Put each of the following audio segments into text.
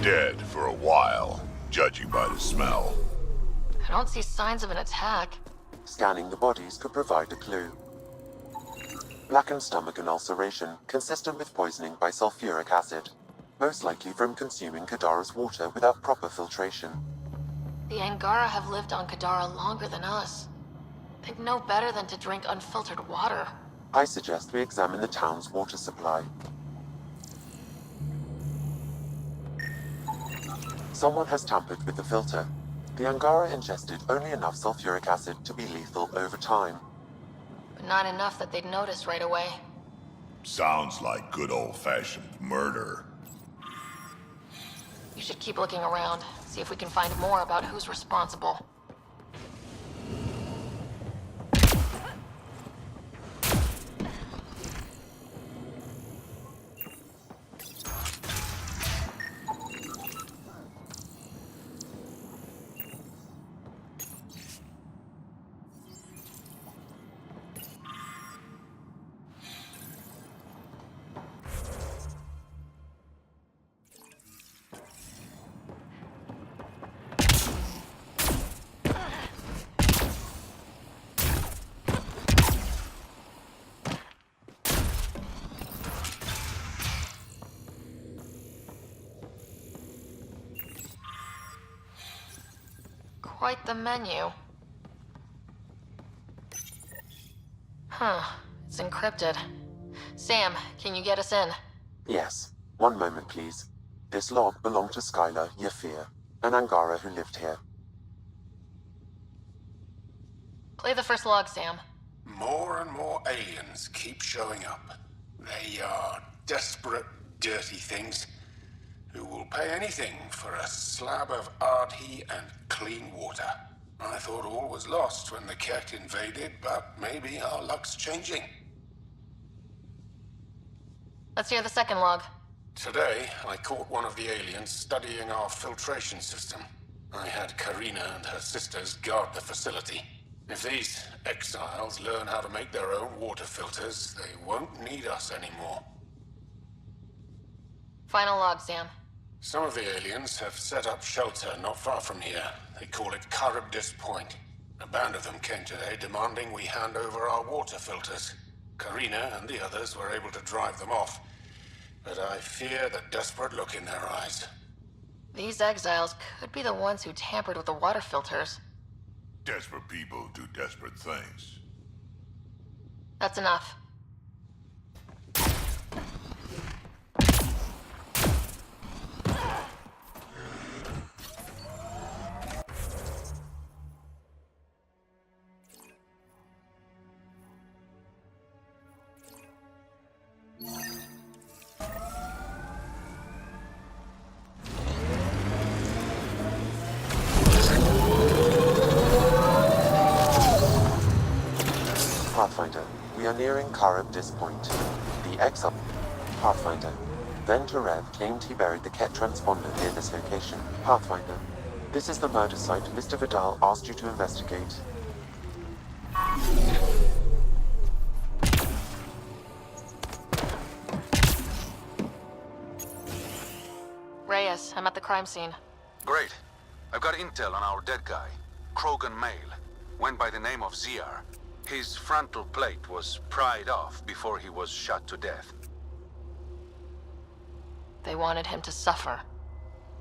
Dead for a while, judging by the smell. I don't see signs of an attack. Scanning the bodies could provide a clue. Blackened stomach and ulceration, consistent with poisoning by sulfuric acid. Most likely from consuming Kadara's water without proper filtration. The Angara have lived on Kadara longer than us. They'd know better than to drink unfiltered water. I suggest we examine the town's water supply. Someone has tampered with the filter. The Angara ingested only enough sulfuric acid to be lethal over time. But not enough that they'd notice right away. Sounds like good old-fashioned murder. You should keep looking around, see if we can find more about who's responsible. Quite the menu. Huh. It's encrypted. Sam, can you get us in? Yes. One moment, please. This log belonged to Skylar Yafir, an Angara who lived here. Play the first log, Sam. More and more aliens keep showing up. They are desperate, dirty things who will pay anything for a slab of Ardhi and clean water. I thought all was lost when the kett invaded, but maybe our luck's changing. Let's hear the second log. Today, I caught one of the aliens studying our filtration system. I had Karina and her sisters guard the facility. If these exiles learn how to make their own water filters, they won't need us anymore. Final log, Sam. Some of the aliens have set up shelter not far from here. They call it Charybdis Point. A band of them came today demanding we hand over our water filters. Karina and the others were able to drive them off, but I fear the desperate look in their eyes. These exiles could be the ones who tampered with the water filters. Desperate people do desperate things. That's enough. Pathfinder, we are nearing Charybdis Point. The exile Pathfinder. Then Tarev claimed he buried the kett transponder near this location. Pathfinder, this is the murder site Mr. Vidal asked you to investigate. Reyes, I'm at the crime scene. Great. I've got intel on our dead guy. Krogan male. Went by the name of Ziar. His frontal plate was pried off before he was shot to death. They wanted him to suffer.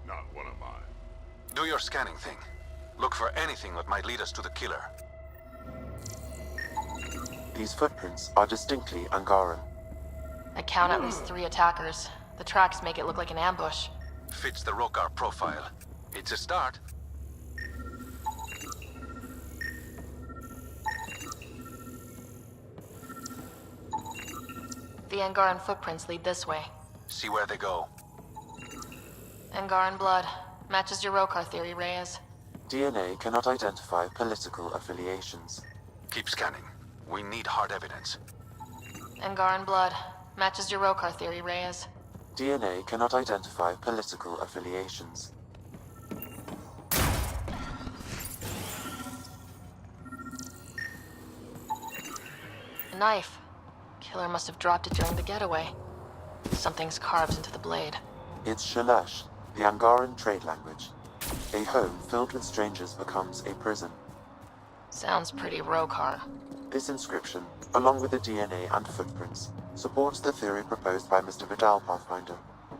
Not one of mine. Do your scanning thing. Look for anything that might lead us to the killer. These footprints are distinctly Angaran. I count at least 3 attackers. The tracks make it look like an ambush. Fits the Rokar profile. It's a start. The Angaran footprints lead this way. See where they go. Angaran blood. Matches your Rokar theory, Reyes. DNA cannot identify political affiliations. Keep scanning. We need hard evidence. Angaran blood. Matches your Rokar theory, Reyes. DNA cannot identify political affiliations. A knife. Killer must have dropped it during the getaway. Something's carved into the blade. It's Shalash, The Angaran trade language. A home filled with strangers becomes a prison. Sounds pretty Rokar. This inscription, along with the DNA and footprints, supports the theory proposed by Mr. Vidal, Pathfinder.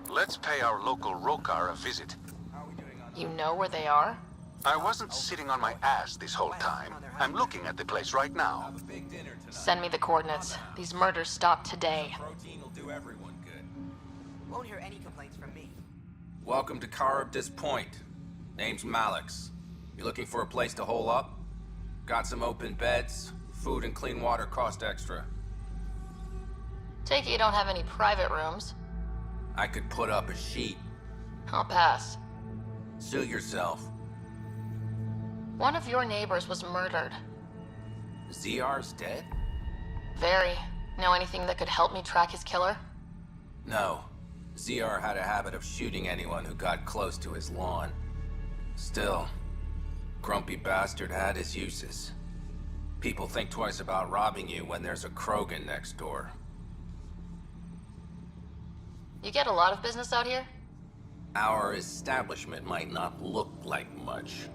Let's pay our local Rokar a visit. You know where they are? I wasn't sitting on my ass this whole time. I'm looking at the place right now. Send me the coordinates. These murders stop today. Protein will do everyone good. Won't hear any complaints from me. Welcome to Charybdis Point. Name's Malix. You looking for a place to hole up? Got some open beds. Food and clean water cost extra. Take it you don't have any private rooms. I could put up a sheet. I'll pass. Suit yourself. One of your neighbors was murdered. ZR's dead? Very. Know anything that could help me track his killer? No. ZR had a habit of shooting anyone who got close to his lawn. Still, grumpy bastard had his uses. People think twice about robbing you when there's a Krogan next door. You get a lot of business out here? Our establishment might not look like much,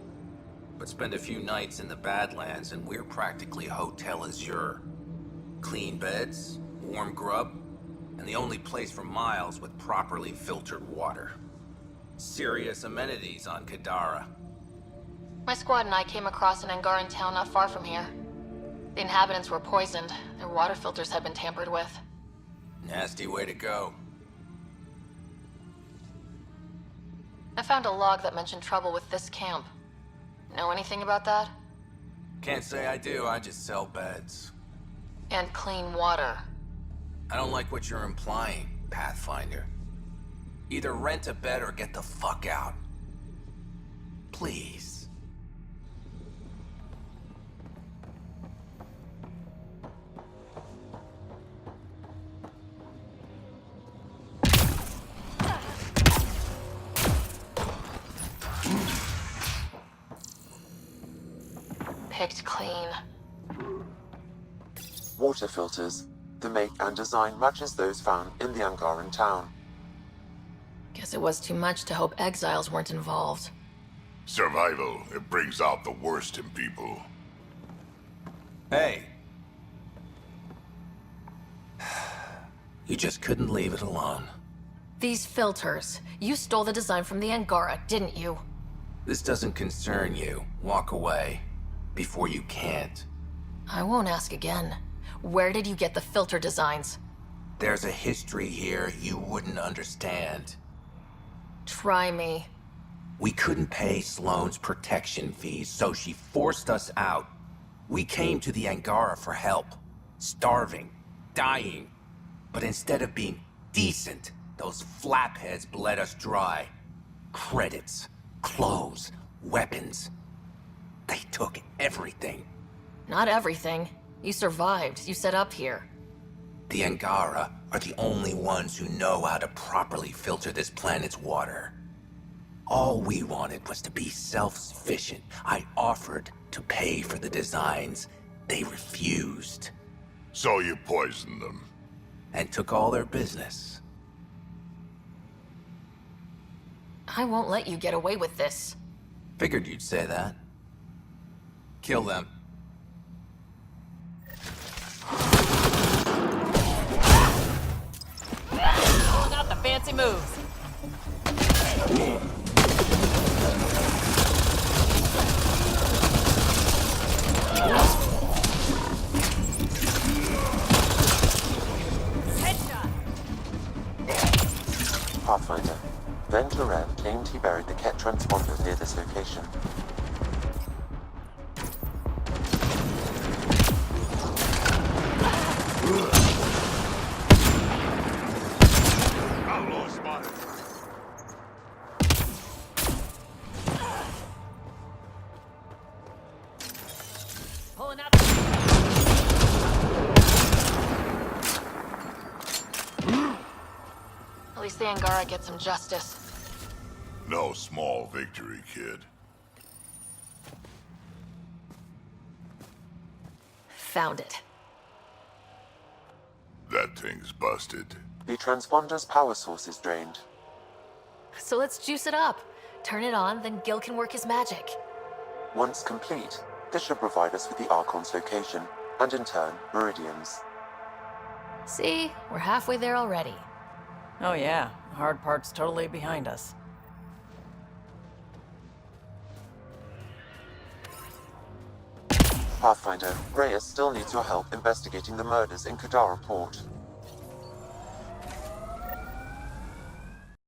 but spend a few nights in the Badlands and we're practically Hotel Azure. Clean beds, warm grub, and the only place for miles with properly filtered water. Serious amenities on Kadara. My squad and I came across an Angaran town not far from here. The inhabitants were poisoned. Their water filters had been tampered with. Nasty way to go. I found a log that mentioned trouble with this camp. Know anything about that? Can't say I do, I just sell beds. And clean water. I don't like what you're implying, Pathfinder. Either rent a bed or get the fuck out. Please. Picked clean. Water filters. The make and design matches those found in the Angaran town. Guess it was too much to hope exiles weren't involved. Survival, it brings out the worst in people. Hey. You just couldn't leave it alone. These filters. You stole the design from the Angara, didn't you? This doesn't concern you. Walk away. Before you can't. I won't ask again. Where did you get the filter designs? There's a history here you wouldn't understand. Try me. We couldn't pay Sloane's protection fees, so she forced us out. We came to the Angara for help. Starving. Dying. But instead of being decent, those flapheads bled us dry. Credits. Clothes. Weapons. They took everything. Not everything. You survived. You set up here. The Angara are the only ones who know how to properly filter this planet's water. All we wanted was to be self-sufficient. I offered to pay for the designs. They refused. So you poisoned them. And took all their business. I won't let you get away with this. Figured you'd say that. Kill them. Pulling out the fancy moves. Headshot. Pathfinder. Then Tarev claimed he buried the kett transponder near this location. Pulling out At least the Angara get some justice. No small victory, kid. Found it. That thing's busted. The transponder's power source is drained. So let's juice it up. Turn it on, then Gil can work his magic. Once complete, this should provide us with the Archon's location, and in turn, meridians. See? We're halfway there already. Oh yeah, the hard part's totally behind us. Pathfinder, Reyes still needs your help investigating the murders in Kadara Port.